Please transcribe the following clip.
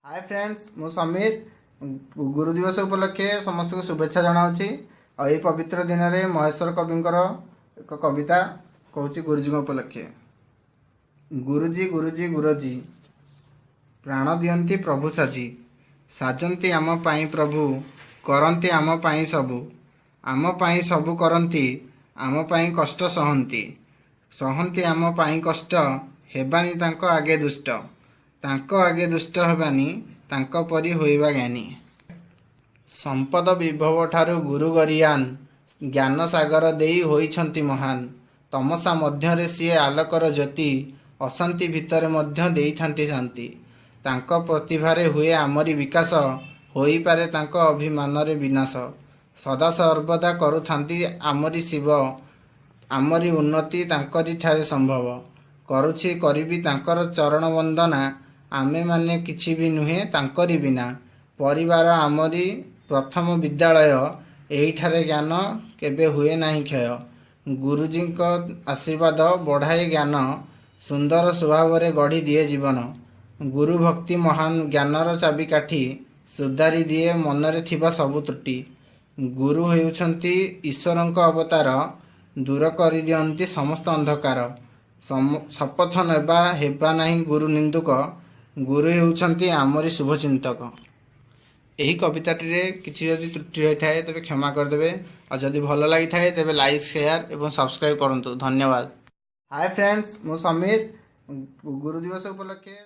Hi friends मु समीर गुरु दिवस उपलक्षे समस्त को शुभेच्छा जनावि और ये पवित्र दिन में महेश्वर कविंकर एक कविता कहूँ गुरुजी उपलक्षे। गुरुजी गुरुजी गुरुजी प्राण दियंती प्रभु साजी साजंती आम पाई प्रभु करंती आम पाई सबु करंती आम पाई कष्ट सहंती आम पाई कष्ट हेबानी तांको आगे दुष्ट तांको आगे दुष्ट हेबानी तांको परी होइबा ज्ञानी। संपद विभव ठारू गुरु गरियान ज्ञान सागर देई होइछंती महान तमसा मध्यरे सिए आलोकर ज्योति अशांति भितर मध्य देइथांती शांति तांको प्रतिभारे हुए आमरी विकास होई पारे तांको अभिमानरे विनाश सदा सर्वदा करुथांती आमरी शिव आमरी उन्नति तांकरी ठारे संभव करुछि करिबी तांकर चरण वंदना आमे माने किछि भी नुहे तांकरी बिना परिवार आमरी प्रथम विद्यालय एठारे ज्ञान केबे हुए नाही क्षय गुरुजी को आशीर्वाद बढ़ाए ज्ञान सुंदर स्वभाव रे गढ़ी दिए जीवन गुरु भक्ति महान ज्ञानर चाबिकाठी सुधारी दिए मनरे थिबा सबु त्रुटि गुरु हेउछंती ईश्वरंक अवतार दूर करि दियंती समस्त अंधकार शपथ नेबा हेबा नाही गुरु निंदुक गुरु हेउछंती आमरी शुभचिंतक। यही कविताटी रे किछि जदि त्रुटि होई थाए तबे क्षमा कर देबे और जदि भलो लागि थाए तबे लाइक शेयर एवं सब्सक्राइब करंतु। धन्यवाद। हाय फ्रेंड्स मु समीर गुरु दिवस उपलक्षे